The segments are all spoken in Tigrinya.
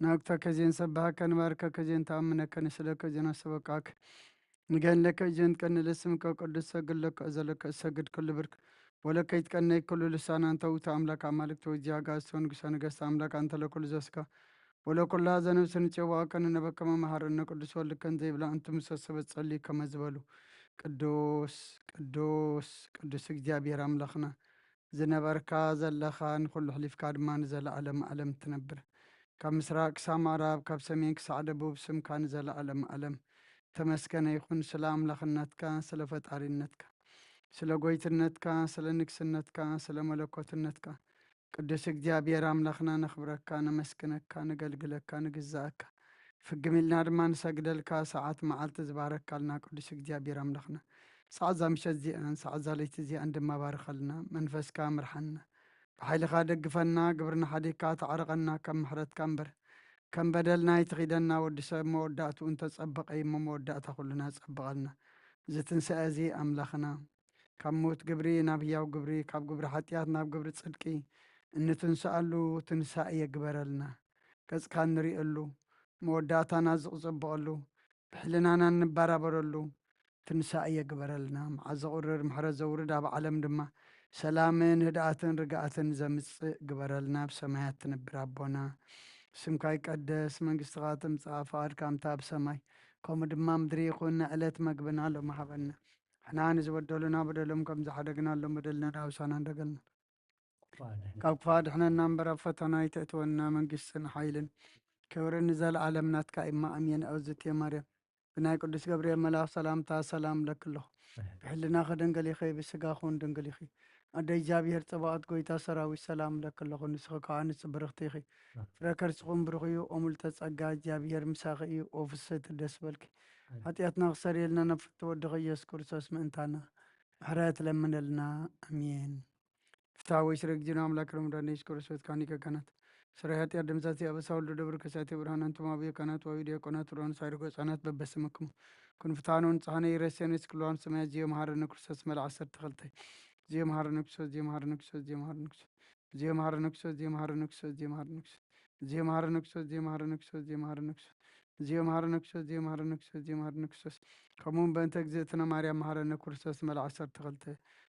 ناقتك زين سبحك نباركك زين تأمنك نسلك زين سبقك نجان لك زين كن لسمك قدس سجل لك أزلك سجد كل برك ولك يتكن كل لسان أنت وتعملك عملك توجيه قاسون قسان قس عملك أنت لكل زسك ولو كل هذا نفس نتشوى كان نبك ما مهرنا قدس ولك كن زي بلا أنت مسسب تصلي كما زبلو قدوس قدوس قدوس እግዚአብሔር አምላኽና ዝነበርካ ዘለኻን ኩሉ ሕሊፍካ ድማ ንዘለኣለም ዓለም ትነብር ካብ ምስራቅ ክሳብ ምዕራብ ካብ ሰሜን ክሳብ ደቡብ ስምካ ንዘለኣለም ዓለም ተመስገነ ይኹን ስለ አምላኽነትካ ስለ ፈጣሪነትካ ስለ ጎይትነትካ ስለ ንግስነትካ ስለ መለኮትነትካ ቅዱስ እግዚአብሔር አምላኽና ነኽብረካ ነመስግነካ ነገልግለካ ንግዛእካ ፍግም ኢልና ድማ ንሰግደልካ ሰዓት መዓልቲ ዝባረካልና ቅዱስ እግዚአብሔር አምላኽና ሰዓት ዛ ምሸት እዚአን ሰዓት ዛ ለይቲ እዚአን ድማ ባርኸልና መንፈስካ ምርሐና ብሓይልኻ ደግፈና ግብርና ሓዲግካ ተዓርቐና ከም ምሕረትካ እምበር ከም በደልና ይትኺደና ወዲ ሰብ መወዳእቱ እንተፀበቀ እሞ መወዳእታ ኩልና ፀብቐልና እዚ ትንስአ እዚ ኣምላኽና ካብ ሞት ግብሪ ናብ ህያው ግብሪ ካብ ግብሪ ሓጢኣት ናብ ግብሪ ፅድቂ እንትንስአሉ ትንሳእ የግበረልና ገጽካ ንሪእሉ መወዳእታና ዝቕፅበቐሉ ብሕልናና እንባራበረሉ ትንሳእ የግበረልና መዓዘ ቁርር ምሕረት ዘውርድ ኣብ ዓለም ድማ ሰላምን ህድኣትን ርግኣትን ዘምፅእ ግበረልና ብሰማያት ትነብር ኣቦና ስምካ ይቀደስ መንግስትኻ ትምፃእ ፈቃድካ እምታ ኣብ ሰማይ ከምኡ ድማ ምድሪ ይኹን ንዕለት መግብና ሎሚ ሃበና ሕና ንዝበደሉና በደሎም ከም ዝሓደግናሎም በደልና ናብሳና እንደገልና ካብ ክፋ ድሕነና እምበር ኣብ ፈተና ይተእትወና መንግስትን ሓይልን ክብርን ንዘለኣለም ናትካ ኢማ ኣምየን ኣውዝት እየ ማርያም ብናይ ቅዱስ ገብርኤል መልኣክ ሰላምታ ሰላም ለክለኹ ብሕልናኸ ድንግል ኢኺ ብስጋኹን ድንግል ኢኺ ኣደ እግዚኣብሔር ፅባቐት ጎይታ ሰራዊት ሰላም ለክለኹ ንስኺ ከዓ ንፅብርኽቲ ኢኺ ፍረ ከርሲኹም ብሩኽ እዩ ኦሙልተ ፀጋ እግዚኣብሔር ምሳኺ እዩ ኦ ፍስሕቲ ደስ በልኪ ሓጢኣትና ክሰሪየልና ነፍቲ ወድኺ ኢየሱስ ክርስቶስ ምእንታና ምሕረት ለምነልና ኣሜን ፍትሐዊ ስረ ጊዜና አምላክ ረመዳን ኢየሱስ ክርስቶስ ካኒ ከካናት ስራ ኃጢአት ድምፀት ያበሳውሉ ደብር ከሳቴ ብርሃን አንቱማ ብየ ካናት ዋዊድ የቆናት ሮን ሳይርጎ ህጻናት በበስምክሙ ኩን ፍታኑን ጻህነ ይረሴንስ ክሏን ሰማያ ዚዮ መሐረነ ክርስቶስ መልዓ 12 ዚዮ መሐረነ ክርስቶስ ዚዮ መሐረነ ክርስቶስ ዚዮ መሐረነ ክርስቶስ ዚዮ መሐረነ ክርስቶስ ዚዮ መሐረነ ክርስቶስ ዚዮ መሐረነ ክርስቶስ ዚዮ መሐረነ ክርስቶስ ዚዮ መሐረነ ክርስቶስ ዚዮ መሐረነ ክርስቶስ ዚዮ መሐረነ ክርስቶስ ዚዮ መሐረነ ክርስቶስ ዚዮ መሐረነ ክርስቶስ ከሙን በእንተ እግዝእትነ ማርያም መሐረነ ክርስቶስ መልዓ 12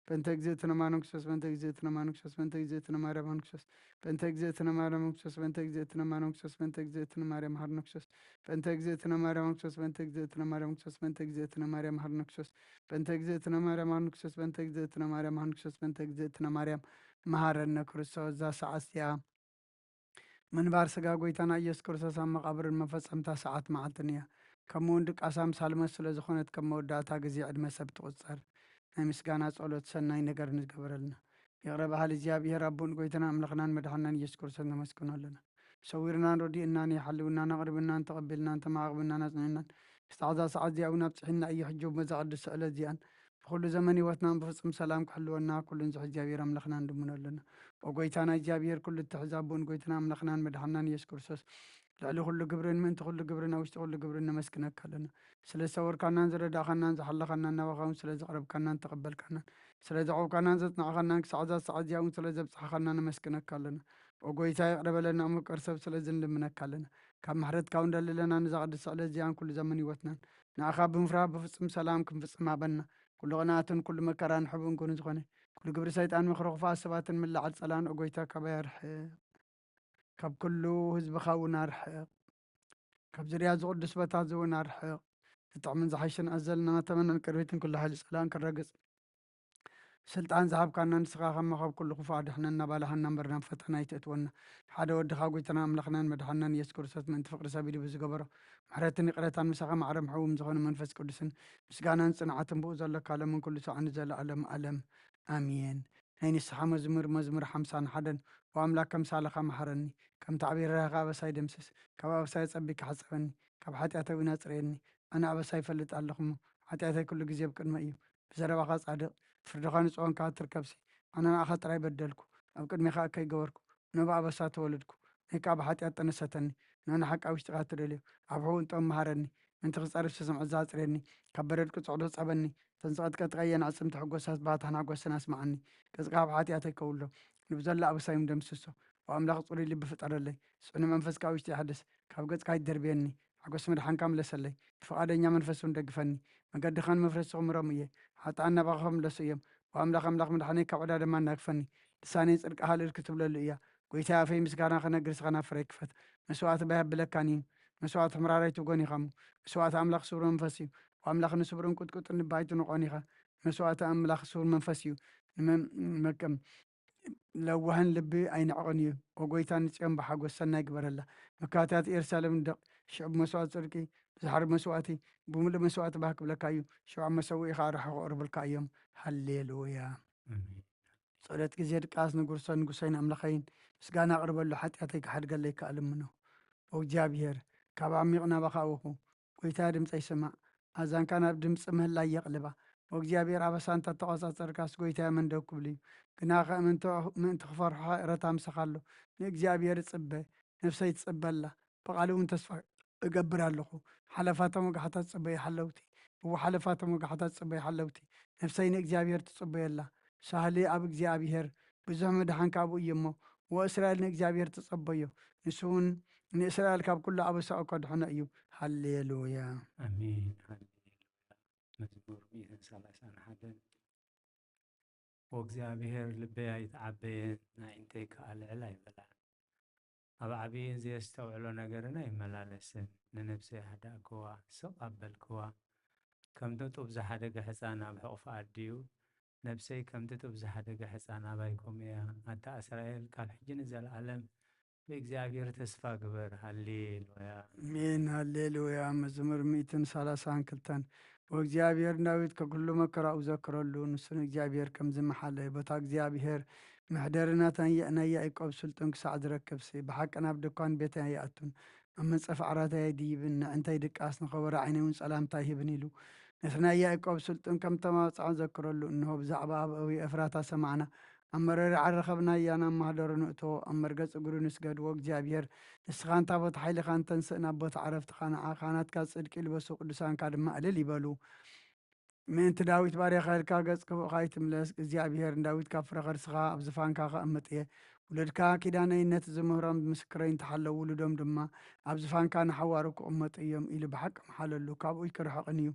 በእንተ እግዝእትነ ማርያም ክርስቶስ በእንተ እግዝእትነ ማርያም ክርስቶስ በእንተ እግዝእትነ ማርያም ክርስቶስ በእንተ እግዝእትነ ማርያም ክርስቶስ በእንተ እግዝእትነ ማርያም ክርስቶስ በእንተ እግዝእትነ ማርያም መሐረነ ክርስቶስ በእንተ እግዝእትነ ማርያም ክርስቶስ በእንተ እግዝእትነ ማርያም ክርስቶስ በእንተ እግዝእትነ ማርያም መሐረነ ክርስቶስ በእንተ እግዝእትነ ማርያም መሐረነ ክርስቶስ በእንተ እግዝእትነ ማርያም መሐረነ ክርስቶስ በእንተ እግዝእትነ ማርያም መሐረነ ክርስቶስ ዛ ሰዓት እዚኣ ምንባር ስጋ ጎይታና ኢየሱስ ክርስቶስ ኣብ መቃብርን መፈፀምታ ሰዓት መዓልትን እያ ከምኡውን ድቃሳም ሳልመት ስለ ዝኾነት ከም መወዳእታ ግዜ ዕድመ ሰብ ትቁፀር ናይ ምስጋና ጸሎት ሰናይ ነገር ንዝገበረልና ይቕረ በሃል እግዚኣብሔር ኣቦን ጎይታና ኣምላኽናን መድሓናን ኢየሱስ ክርስቶስ ነመስግኖ ኣለና ሰዊርናን ረዲእናን ይሓልውናን ኣቕሪብናን ተቐቢልናን ተማቕብናን ኣጽኒዕናን ዝተዓዛ ሰዓት እዚኣ እውን ኣብፅሒና እዩ ሕጂ መዛቕድስ ስእለት እዚኣን ብኩሉ ዘመን ህይወትናን ብፍጹም ሰላም ክሕልወና ኩሉን ዝ እግዚኣብሔር ኣምላኽና እንድምኖ ኣለና ወጎይታና እግዚኣብሔር ኩሉ እትሕዛ ኣቦን ጎይታና ኣምላኽናን መድሓናን ኢየሱስ ክርስቶስ ልዕሊ ኩሉ ግብርን ምእንቲ ኩሉ ግብርን ኣብ ውሽጢ ኩሉ ግብርን ነመስግነካ ኣለና ስለ ዝተወርካናን ዝረዳእኻናን ዝሓለኻናን ናባኻውን ስለ ዘቕረብካናን ተቐበልካናን ስለ ዘዕብካናን ዘፅናዕኻናን ክሳዕዛ ሰዓት እዚኣ እውን ስለ ዘብፅሓኻና ነመስግነካ ኣለና ወጎይታ ይቕረበለና ምቁር ሰብ ስለ ዝንልምነካ ኣለና ካብ ምሕረትካ እንደልለና ንዛቕድስ ስእለት እዚኣን ኩሉ ዘመን ህይወትናን ንኣኻ ብምፍራህ ብፍጹም ሰላም ክንፍፅም ሃበና ኩሉ ቅንኣትን ኩሉ መከራን ሕቡን ኩኑ ዝኾነ ኩሉ ግብሪ ሰይጣን ምኽሪ ክፉኣት ሰባትን ምላዓል ፀላን ኦጎይታ ካባይ ኣርሕቕ ካብ ኩሉ ህዝብኻ እውን ኣርሕቕ ካብ ዝርያ ዝቕዱስ ቦታት እውን ኣርሕቕ ዝጥዕምን ዝሓይሽን ኣዘልና ተመነን ቅድቤትን ኩሉ ሓይሊ ፀላን ክረግፅ ስልጣን ዝሃብካና ንስኻ ከመ ካብ ኩሉ ክፉእ ኣድሕነና ባልሃና እምበርና ፈተና ይተእትወና ሓደ ወድኻ ጎይታና ኣምላኽናን መድሓናን ኢየሱስ ክርስቶስ ምእንቲ ፍቅሪ ሰብ ኢሉ ብዝገበሮ ምሕረትን ይቕረታን ምሳኻ ማዕረ ምሕቡም ዝኾነ መንፈስ ቅዱስን ምስጋናን ፅንዓትን ብኡ ዘለካ ለምን ኩሉ ሰዓኒ ዘለዓለም ዓለም ኣሜን ናይ ንስሓ መዝሙር 51 ወኣምላክ ከምሳለኻ መሓረኒ ከም ተዕቢርኻ ኣበሳይ ደምስስ ካብ ኣበሳይ ፀቢቅ ሓፀበኒ ካብ ሓጢኣተይ እውን ኣፅርየኒ ኣነ ኣበሳይ ይፈልጥ ኣለኹሞ ሓጢኣተይ ኩሉ ግዜ ብቅድመ እዩ ብዘረባኻ ጻድቕ ፍርድኻ ንፅወንካ ትርከብሲ ኣነ ንኣኻ ጥራይ በደልኩ ኣብ ቅድሚኻ ከይገበርኩ ነብ ኣበሳ ተወለድኩ ናይ ካ ብሓጢኣት ጠነሰተኒ ናነ ሓቂ ውሽጢኻ ትደልዮ ኣብ ሕውን መሃረኒ ምንቲ ክፀርብ ስምዖት ዘፅርየኒ ካብ በረድ ቅፅዕዶ ፀበኒ ተንፅቐትከ ትቀየን ኣፅምቲ ሕጎሳት ባህታን ሓጎስን ኣስማዓኒ ገጽካ ኣብ ሓጢኣተይ ከውሎ ንብዘላ ኣበሳዮም ደምስሶ وأملاخ صوري اللي بفطر لي سوني منفس كاوش تحدث كابقت كاي دربيني حقوس مدحان كامل لسلي فقادنيا منفسون دقفني مقد خان مفرسهم رمية حتى أنا بخهم لسيم وأملاخ مدحاني كابدا دما ناكفني لساني صدق أهل الكتب للؤيا قويتا في مسكانا خنا قرس خنا فريكفت مسوات بهب بلكاني مسوات مراري تقوني خمو مسوات أملاخ سور منفسي وأملاخ نسبرون كت نبايتو نقوني خا مسوات أملاخ سور منفسي مكم لوهن لبي أين عقني وقويتان نتيم بحق والسنة يقبر الله مكاتات إرسالم دق شعب مسوات سركي زحر مسواتي بمل مسوات بحق بلكايو شو عم مسوي خارح وقرب الكايوم هللويا آمين. صلت كزيد قاس نقرصن نقصين أملخين سقانا قرب له حتى يعطيك حد قال لي كألم منه وجابير كاب عميقنا بخاوخو ويتا دمፅ يسمع أزان كان دمፅ مهلا يقلبا وجابير عبسان تتقصى تركاس ويتا من دوك بلي كنا من تخفر حائرة مسخالو جابير تصبه نفسي تصبه الله بقالو من تصفى اقبر اللخو حلفاتهم وقحتات تصبه حلوتي وحلفاتهم وقحتات تصبه حلوتي نفسي جابير تصبه الله سهلي أب جابير بزهم دحان كابو يمو وإسرائيل جابير تصبيه نسون نإسرائيل كاب كل أبو سأقعد حنا أيوب هللويا آمين. هللويا. مزمور 131 وእግዚአብሔር ልበይ ኣይተዓበየን ናይ እንተይ ከኣልዕል ኣይበላን ኣብ ዓብይን ዘየስተውዕሎ ነገርን ኣይመላለስን ንነብሰይ ሃዳእክዋ ስቕ ኣበልክዋ ከምቲ ጡብ ዝሓደገ ሕፃን ኣብ ሕቑፋ ኣድዩ ነብሰይ ከምቲ ጡብ ዝሓደገ ሕፃን ኣባይኩም እያ ኣታ እስራኤል ካብ ሕጂ ንዘለዓለም بإግዚአብሔር ተስፋ ግበር ሃሌሉያ مين هللويا مزمور 132 وእግዚአብሔር ዳዊት ከኩሉ መከራኡ ዘክረሉ ንሱን እግዚኣብሔር ከም ዝመሓለ በታ እግዚኣብሔር ምሕደርናተን ናይ ያዕቆብ ስልጡን ክሳዕ ዝረክብሲ ብሓቂ ናብ ድኳን ቤተ ይኣቱን ኣብ መንፀፍ ዓራተይ ድይብን ንዕንተይ ድቃስ ንኸበረ ዓይነይ እውን ሰላምታ ይህብን ኢሉ ነቲ ናይ ያዕቆብ ስልጡን ከም ተማፅዖ ዘክረሉ እንሆ ብዛዕባ ኣብ እዊ ኤፍራታ ሰማዕና ኣብ መረሪ ዓረኸብና እያና ማህደሩ ንእቶ ኣብ መርገፅ እግሩ ንስገድዎ እግዚኣብሔር ንስኻ እንታ ቦታ ሓይልኻ እንተንስእ ናብ ቦታ ዓረፍትኻ ንዓኻናትካ ፅድቂ ልበሱ ቅዱሳንካ ድማ እልል ይበሉ ምእንቲ ዳዊት ባርያኻ ኢልካ ገጽ ክቡእኻ ይትምለስ እግዚኣብሔር ንዳዊት ካብ ፍረ ኸርስኻ ኣብ ዝፋንካ ከቐምጥ እየ ውለድካ ኪዳነይነት ዝምህሮም ምስክረይ እንተሓለው ውሉዶም ድማ ኣብ ዝፋንካ ንሓዋሩ ክቕመጡ እዮም ኢሉ ብሓቂ መሓለሉ ካብኡ ይክርሐቕን እዩ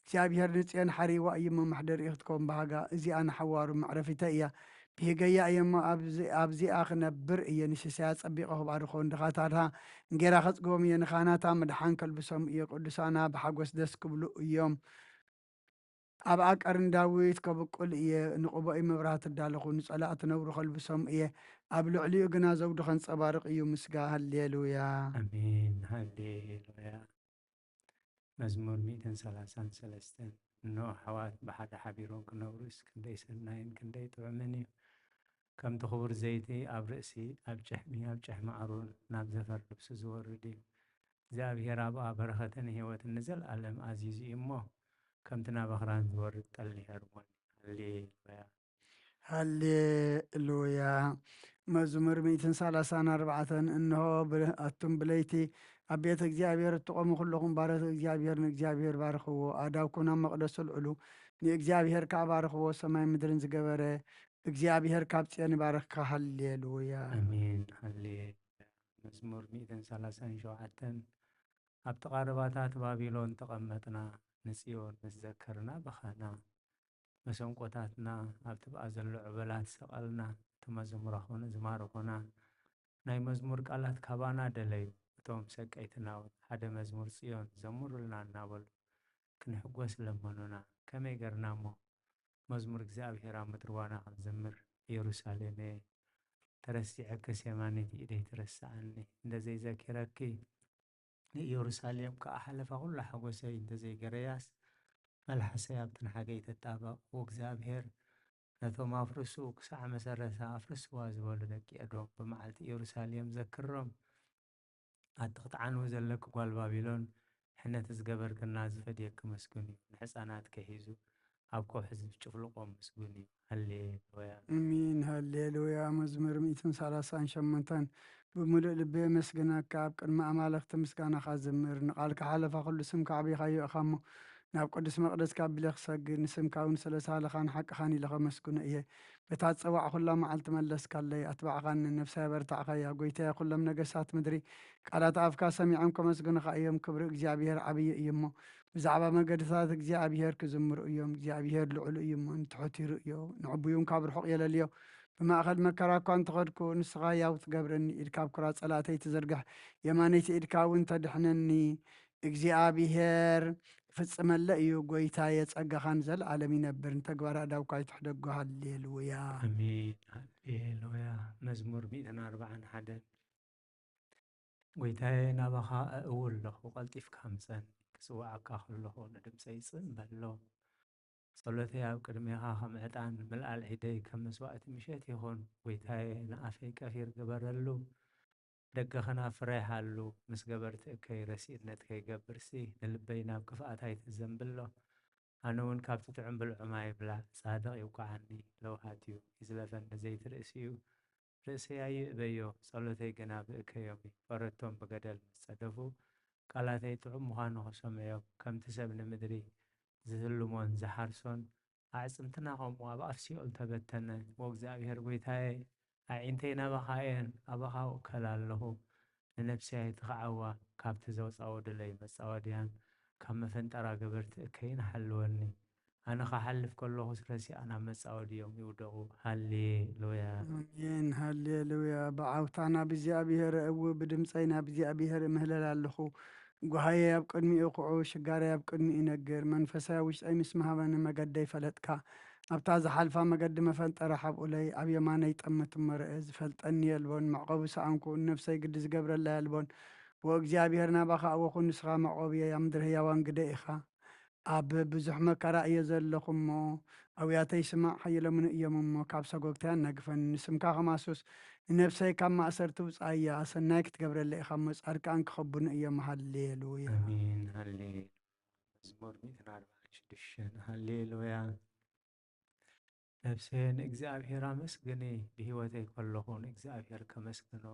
እግዚኣብሔር ንፅየን ሓሪዋ እዩ መማሕደሪ ክትከውን ባህጋ እዚኣ ንሓዋሩ መዕረፊተ እያ ብሄገያ እየሞ ኣብዚኣ ክነብር እየ ንስስያ ፀቢቐ ክባርኾ እንድኻታታ እንጌራ ከፅግቦም እየ ንኻናታ መድሓን ከልብሶም እየ ቅዱሳና ብሓጎስ ደስ ክብሉ እዮም ኣብ ኣቀርን ዳዊት ከብቁል እየ ንቑቦኢ መብራህቲ እዳለኹ ንፀላእ ትነብሩ ከልብሶም እየ ኣብ ልዕሊኡ ግና ዘውዱ ከንፀባርቕ እዩ ምስጋ ሃሌሉያ ኣሜን ሃሌሉያ መዝሙር 133 እንሆ ኣሕዋት ብሓደ ሓቢሮም ክነብሩስ ክንደይ ሰናይን ክንደይ ጥዑምን እዩ ከምቲ ክቡር ዘይቲ ኣብ ርእሲ ኣብ ጭሕሚ ኣሮን ናብ ዘፈር ልብሱ ዝወርድ እዩ እግዚኣብሔር ኣብኣ በረኸትን ህይወትን ንዘለኣለም ኣዚዙ እዩ እሞ ከምቲ ናብ ኣኽራን ዝወርድ ጠል ይሄርሞን ሃሌሉያ ሃሌሉያ መዝሙር 134 እንሆ ኣቱም ብለይቲ ኣብ ቤተ እግዚኣብሔር እትቆሙ ኩለኹም ባረት እግዚኣብሔር ንእግዚኣብሔር ባርኽዎ ኣዳውኩም ኣብ መቕደሱ ልዕሉ ንእግዚኣብሔር ከዓ ባርኽዎ ሰማይ ምድርን ዝገበረ እግዚአብሔር ካብ ጽዮን ይባርክካ ሃሌሉያ ኣሜን ሃሌሉያ መዝሙር 137 ኣብ ተቓረባታት ባቢሎን ተቐመጥና ንጽዮን ምስ ዘከርና በኻና መሰንቆታትና ኣብቲ በኣ ዘሎ ዕበላት ሰቐልና እቲ መዝሙራኾነ ዝማርኾና ናይ መዝሙር ቃላት ካባና ደለዩ እቶም ሰቀይትና እውን ሓደ መዝሙር ጽዮን ዘምሩልና እናበሉ ክንሕጐስ ለመኑና ከመይ ገርና እሞ መዝሙር እግዚኣብሔር ኣብ ምድርዋና ክንዘምር ኢየሩሳሌም ተረሲዐክስ የማነቲ ኢደይ ትረስዓኒ እንደዘይዘኪረኪ ንኢየሩሳሌም ከዓ ሓለፋ ኩሉ ሓጎሰይ እንደዘይገረያስ መልሓሰይ ኣብትን ሓገይ ተጣበቕ ወእግዚኣብሔር ነቶም ኣፍርሱ ክሳዕ መሰረታ ኣፍርስዋ ዝበሉ ደቂ ኤዶም ብመዓልቲ ኢየሩሳሌም ዘክሮም ኣቲ ክትዓንው ዘለክ ጓል ባቢሎን ሕነት ዝገበርክና ዝፈድየክ መስግን እዩ ንሕፃናት ከሒዙ ኣብ ከውሒ ዝጭፍልቆም ምስጉን እዩ ሃሌሉያ አሚን ሃሌሉያ መዝሙር 138 ብምሉእ ልቤ መስግነካ ኣብ ቅድሚ ኣማለኽቲ ምስጋናኻ ዝምር ንቓልካ ሓለፋ ኩሉ ስምካ ዓብይካዮ ኢኻ እሞ ናብ ቅዱስ መቕደስ ካቢለ ክሰግድ ንስምካ እውን ስለ ሳለኻን ሓቅኻን ኢለ ከመስግኖ እየ በታ ፀዋዕ ኩላ መዓልቲ መለስካለይ ኣትባዕኻን ነፍሳይ በርታዕኻያ ጎይታየ ኩሎም ነገሳት ምድሪ ቃላት ኣፍካ ሰሚዖም ከመስግኑኻ እዮም ክብሪ እግዚኣብሔር ዓብዪ እዩ እሞ ብዛዕባ መገድታት እግዚኣብሔር ክዝምሩ እዮም እግዚኣብሔር ልዑሉ እዩ እሞ ንትሑት ይርእዮ ንዕቡዩን ካብ ርሑቕ የለልዮ ብማእኸል መከራ እኳ እንተኸድኩ ንስኻ ያው ትገብረኒ ኢድካ ኣብ ኩራ ፀላእተይ ትዘርግሕ የማነይቲ ኢድካ እውን ተድሕነኒ እግዚኣብሔር ፍጽመለ እዩ ጎይታ የጸጋኻን ዘለዓለም ይነብር ተግባር ኣዳውካ ይትሕደጎ ሃሌሉያ አሜን ሃሌሉያ መዝሙር 141 ጎይታዬ ናባኻ እውል ኣለኹ ቀልጢፍካ ምፀን ክፅዋዓካ ከለኹ ንድምፀይ ይፅምበሎ ጸሎተይ ኣብ ቅድሜኻ ከም ዕጣን ምልኣል ዒደይ ከም መስዋእቲ ምሸት ይኹን ጎይታዬ ንኣፈይ ቀፊር ግበረሉ ደገኸና ፍረይሃሉ ምስ ገበርቲ እከይ ረሲእነት ከይገብርሲ ንልበይ ናብ ክፍኣት ኣይትዘንብሎ ኣነ እውን ካብቲ ጥዑም ብልዑማ ይብላ ጻድቕ ይውቃዓኒ ለውሃት እዩ ይዝለፈኒ ዘይቲ ርእሲ እዩ ርእሰይ ኣይእበዮ ጸሎተይ ግና ብእከዮም ፈረቶም ብገደል ምስ ጸደፉ ቃላተይ ጥዑም ምዃኑ ክሰምዕዮም ከምቲ ሰብ ንምድሪ ዝህልሞን ዝሓርሶን ኣዕጽምትና ኸምኡ ኣብ ኣፍ ሲኦል ተበተነ ወእግዚኣብሔር ጎይታዬ ኣዒንተይ ናባኻ እየን ኣባኻ ውከል ኣለኹ ንነፍሰይ ኣይትኸዓዋ ካብቲ ዘውፃኦ ድለይ መጻወድያን ካብ መፈንጠራ ገበርቲ እከይንሓልወኒ ኣነ ኸሓልፍ ከለኹ ስረሲኣ ናብ መጻወድዮም ይውደቑ ሃሌሉያ ኣሜን ሃሌሉያ ብዓውታና ብእግዚኣብሔር እው ብድምፀይ ናብ እግዚኣብሔር እምህለል ኣለኹ ጓሃየ ኣብ ቅድሚኡ ኹዑ ሽጋረይ ኣብ ቅድሚኡ ይነግር መንፈሳዊ ውሽጠይ ምስ ምሃበኒ መገደይ ፈለጥካ ኣብታ ዝሓልፋ መገዲ መፈንጠረ ሓብኡለይ ኣብ የማነይ ጠመት መርአ ዝፈልጠኒ የልቦን መዕቆቢ ሰኣንኩ ነፍሰይ ግዲ ዝገብረላ የልቦን ወእግዚኣብሔር ናባኻ ኣወኹ ንስኻ መዕቆብየ ኣብ ምድሪ ህያዋን ግደ ኢኻ ኣብ ብዙሕ መከራ እየ ዘለኹ እሞ ኣውያተይ ስማዕ ሓየሎምን እዮም እሞ ካብ ሰጎግተያ ነግፈኒ ንስምካ ኸማሱስ ንነፍሰይ ካብ ማእሰርቲ ውፃእያ ሰናይ ክትገብረለ ኢኻ እሞ ጻድቃን ክኸቡኒ እዮም ሃሌሉያ አሜን ሃሌሉያ መዝሙር 146 ሃሌሉያ ነፍሰይ ንእግዚኣብሔር ኣመስግኒ ብሂወተይ ከለኹ ንእግዚኣብሔር ከመስግኖ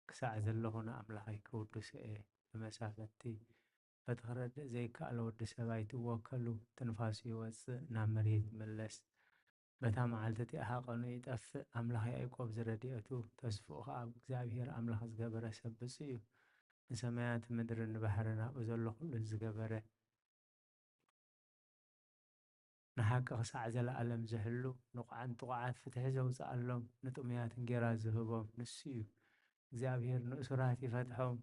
ክሳዕ ዘለኹ ንኣምላኸይ ክውድስ እየ ብመሳፈንቲ ፈትኽረድእ ዘይከኣለ ወዲ ሰብ ኣይትወከሉ ትንፋሱ ይወፅእ ናብ መሬት ይምለስ በታ መዓልቲ እቲኣ ሃቐኑ ይጠፍእ ኣምላኽ ያዕቆብ ዝረድኤቱ ተስፍኡ ከዓ ኣብ እግዚኣብሔር ኣምላኽ ዝገበረ ሰብ ብፁዕ እዩ ንሰማያት ምድርን ንባሕርን ኣብኡ ዘሎ ኩሉ ዝገበረ ንሓቂ ክሳዕ ዘለኣለም ዝሕሉ ንቑዓን ጥቑዓት ፍትሒ ዘውፅኣሎም ንጥሙያት እንጌራ ዝህቦም ንሱ እዩ እግዚኣብሔር ንእሱራት ይፈትሖም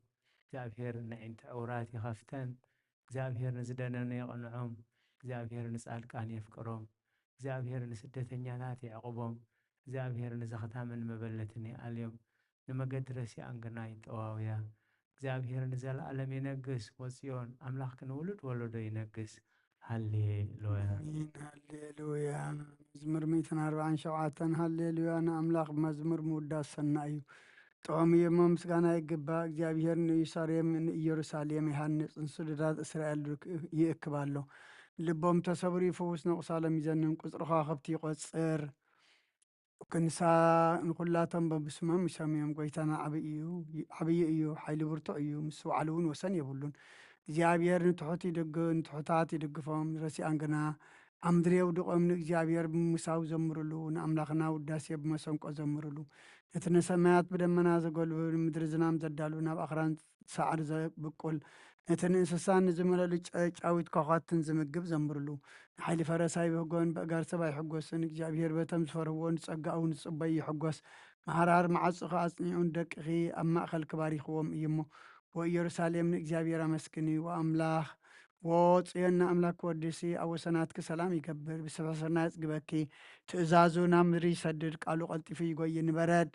እግዚአብሔር ንዕንተ ዕውራት ይኸፍተን እግዚአብሔር ንዝደነኑ የቕንዖም እግዚአብሔር ንጻድቃን የፍቅሮም እግዚአብሔር ንስደተኛታት ይዕቅቦም እግዚአብሔር ንዘኽታምን መበለትን ይኣልዮም ንመገዲ ረሲኣን ግና ይጠዋውያ እግዚአብሔር ንዘለኣለም ይነግስ ወፅዮን ኣምላኽ ክንውልድ ወለዶ ይነግስ ሃሌሉያ አሜን ሃሌሉያ መዝሙር 147 ሃሌሉያ ንኣምላኽ መዝሙር ምውዳስ ሰናይ እዩ ጥዑም እሞ ምስጋና ይግባእ እግዚአብሔር ንኢየሩሳሌም ይሃንጽ ንስሉዳት እስራኤል ይእክብ ኣሎ ልቦም ተሰብሩ ይፍውስ ንቑሳሎም ይዘንን ቁፅሪ ከዋኽብቲ ይቆፅር ንኩላቶም በብስሞም ይሰምዮም ጎይታና ዓብዪ እዩ ሓይሊ ብርቱዕ እዩ ምስ ባዕሉ እውን ወሰን የብሉን እግዚአብሔር ንትሑታት ይድግፎም ረሲኣን ግና ኣብ ምድሪ የውድቖም ንእግዚአብሔር ብምሳው ዘምርሉ ንኣምላኽና ውዳሴ ብመሰንቆ ዘምርሉ ነቲ ንሰማያት ብደመና ዘገልብብ ምድሪ ዝናም ዘዳሉ ናብ ኣኽራን ሳዕሪ ዘብቁል ነቲ ንእንስሳን ንዝመለሉ ጫዊት ኳኳትን ዝምግብ ዘምርሉ ንሓይሊ ፈረሳይ ብህጎን በእጋር ሰብኣይ ይሕጐስን እግዚአብሔር በቶም ዝፈርህዎን ዝጸጋኡን ዝጽበይ ይሕጐስ መሃራር መዓጽኺ ኣጽኒዑን ደቅኺ ኣብ ማእኸል ክባሪኽዎም እዩ እሞ ወኢየሩሳሌም ንእግዚአብሔር ኣመስግኒ ወኣምላኽ ወጽዮን ንኣምላክ ክወድሲ ኣብ ወሰናትኪ ሰላም ይገብር ብስሕስርና የጽግበኪ ትእዛዙ ናብ ምድሪ ይሰድድ ቃሉ ቀልጢፉ ይጎይ ንበረድ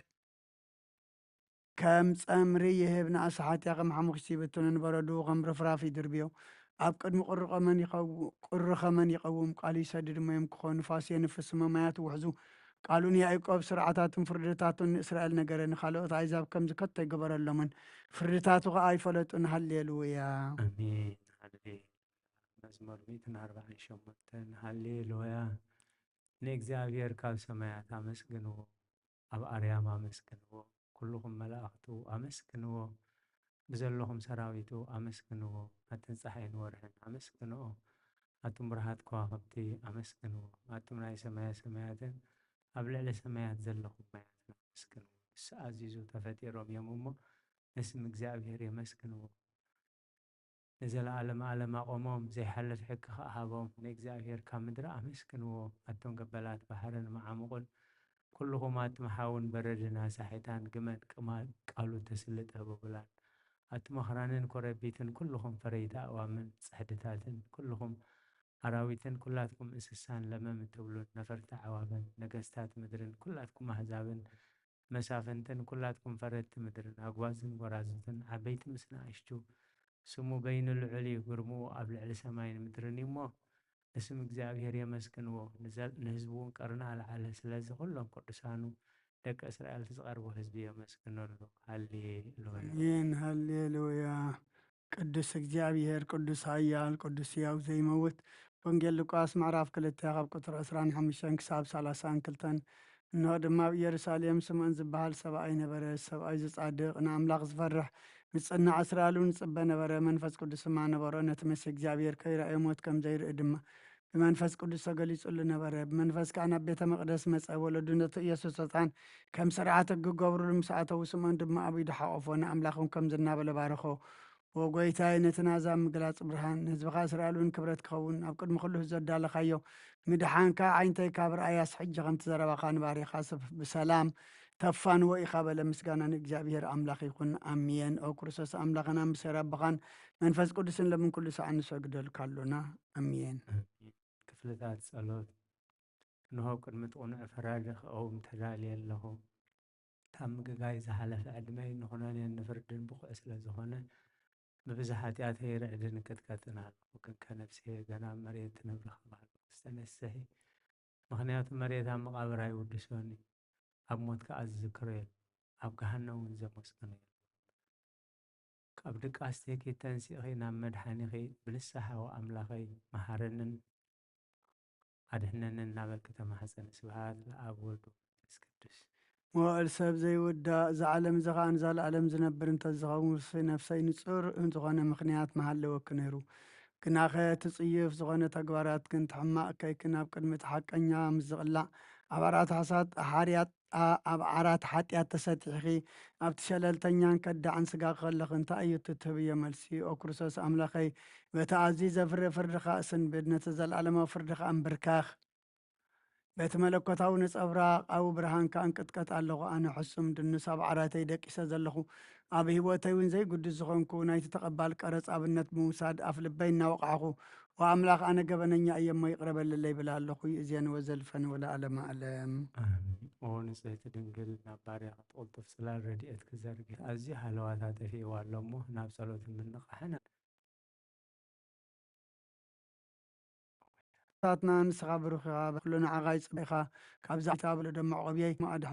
ከም ጸምሪ ይህብ ንኣሰሓትያ ከም ሓሙኽቲ ይብትን ንበረዱ ከም ርፍራፍ ይድርብዮ ኣብ ቅድሚ ቁሪ ኸመን ይቐውም ቃሉ ይሰድድ ሞዮም ክኾኑ ፋስ የንፍስ መማያት ውሕዙ ቃሉ ንያዕቆብ ስርዓታትን ፍርድታቱን ንእስራኤል ነገረ ንኻልኦት ኣሕዛብ ከምዚ ከቶ ይገበረሎምን ፍርድታቱ ከዓ ይፈለጡን ሃሌሉያ አሜን ሃሌሉያ መዝሙር 148 ሃሌሉያ ንእግዚአብሔር ካብ ሰማያት ኣመስግንዎ ኣብ ኣርያም ኣመስግንዎ ኩልኹም መላእኽቱ ኣመስግንዎ ብዘለኹም ሰራዊቱ ኣመስግንዎ ኣተን ፀሓይን ወርሕን ኣመስግንኦ أتم برهات كواكبتي أمسكنو أتم راي سمايا سماياتن أبلع لسمايات زلخم ماياتنا أمسكنو سأزيزو تفتيروم يمومو نسم እግዚአብሔር يمسكنو نزل عالم أقومهم زي حلت حك أهابهم نእግዚአብሔር كامدرا أمسكنو أتم قبلات بحرن معمقون كلهم أتمحاون بردنا ساحتان قمن كمال قالوا تسلت ببلان أتمخرانن كوربيتن كلهم فريدا ومن صحدتاتن كلهم أراويتن كلاتكم إنسسان لما متولون نفرت عوابن نقستات مدرن كلاتكم أحزابن مسافنتن كلاتكم فرت مدرن أقوازن ورازتن عبيت مسنا أشتو سمو بين العلي قرمو أبلع لسماين مدرن يمو اسم እግዚአብሔር يمسكنو نهزبون قرنا على سلازي كلهم قدسانو دك إسرائيل تزقربو حزبي يمسكنو له هاليلويا هاليلويا ቅዱስ እግዚአብሔር ቅዱስ ኃያል ቅዱስ ሕያው ዘይመውት ወንጌል ሉቃስ ምዕራፍ 2 ካብ ቁጥሪ 25 ክሳብ 32 እንሆ ድማ ኣብ ኢየሩሳሌም ስምዖን ዝበሃል ሰብኣይ ነበረ። ሰብኣይ ዝጻድቕ ንኣምላኽ ዝፈርሕ ንጽናዕ እስራኤሉን ጽበ ነበረ። መንፈስ ቅዱስ ድማ ነበሮ። ነቲ መሲ እግዚአብሔር ከይረአዮ ሞት ከም ዘይርኢ ድማ ብመንፈስ ቅዱስ ተገሊጹሉ ነበረ። ብመንፈስ ከዓ ናብ ቤተ መቅደስ መጸ። ወለዱ ነቲ ኢየሱስ ህፃን ከም ስርዓት ክገብሩሉ ምስ ኣተዉ ስምዖን ድማ ኣብ ኢዱ ሓቆፎ ንኣምላኹም ከም ዝናበለ ባረኾ። ወጎይታይ ነቲ ናዛብ ምግላጽ ብርሃን ህዝብኻ እስራኤልን ክብረት ክኸውን ኣብ ቅድሚ ኩሉ ዘዳለኻዮ ምድሓንካ ዓይንተይ ካብ ርኣያስ ሕጂ ከምቲ ዘረባኻ ንባሪኻ ብሰላም ተፋንዎ ኢኻ በለ። ምስጋና ንእግዚአብሔር ኣምላኽ ይኹን ኣሜን። ኦ ክርስቶስ ኣምላኽና ምስ ረብኻን መንፈስ ቅዱስን ለምን ኩሉ ሰዓት ንሰግደልካ ኣሎና ኣሜን። ክፍልታት ጸሎት እንሆ ቅድሚ ጥቕኑዕ ፈራዲ ክቐውም ተዳልየ ኣለኹ። ካብ ምግጋይ ዝሓለፈ ዕድመይ ንኹነኔ ንፍርድን ብቑዕ ስለ ዝኾነ ببزح ኃጢአቴ ርዕድን ቅጥቀጥን ኣለኹ። ግን ከነፍሴ ገና መሬት ትነብር ከባል ዝተነስሒ ምክንያቱ መሬት ኣብ መቃብር ኣይውድሶኒ ኣብ ሞት ከዓ ዝዝክሮ የለ ኣብ ገሃነም እውን ዘመስግኖ የለ። ካብ ድቃስተይ ተንሲኺ ናብ መድሓኒኺ ብንስሓ ኣምላኸይ መሃረንን ኣድሕነንን እናበልክ ተማሕፀኒ። ስብሓት ለኣብ ወልድ ወመንፈስ ቅዱስ። መዋዕል ሰብ ዘይውዳእ ዝዓለም እዚ ከዓ ንዛለዓለም ዝነብር እንተዝኸውን ነፍሰይ ንጹር ዝኾነ ምክንያት መሃለወክ ነይሩ። ግናኸ ትጽይፍ ዝኾነ ተግባራት ግን ትሕማቕ ከይክን ኣብ ቅድሚ እቲ ሓቀኛ ምስ ዝቕላዕ ኣብ ዓራት ሓጢኣት ተሰጢሕኺ ኣብቲ ሸለልተኛን ከዳዕን ስጋ ከለኽ እንታይ እዩ ትህብዮ መልሲ? ኦ ክርስቶስ ኣምላኸይ በቲ ኣዝዩ ዘፍሪ ፍርድኻ እስንብድ ነቲ ዘለዓለማዊ ፍርድኻ እምብርካኽ በቲ መለኮታዊ ነጸብራቃዊ ብርሃንካ እንቅጥቀጥ ኣለኹ። ኣነ ሕሱም ድንስ ኣብ ዓራተይ ደቂሰ ዘለኹ ኣብ ሂወተይ እውን ዘይጉድስ ዝኾንኩ ናይቲ ተቐባል ቀረፅ ኣብነት ብምውሳድ ኣፍ ልበይ እናወቕዓኹ ወኣምላኽ ኣነ ገበነኛ እየ እሞ ይቕረበለለይ ይብላ ኣለኹ። እዝየን ወዘልፈን ወለዓለመ ዓለም ኣሜን። ኦ ንጽሕቲ ድንግል ናብ ባርያኻ ትቕልጡፍ ጽላል ረድኤት ክዘርግሕ ኣዝዩ ሃለዋታት ጠፊእዋ ኣሎ እሞ ናብ ጸሎት ምንቕሕና ታትና ንስኻ ብሩኽ ኢኻ ኩሉ ንዓኻ ይጽበኻ ካብዛ ብሎ ደማ ቆብየይ ማኣድሕና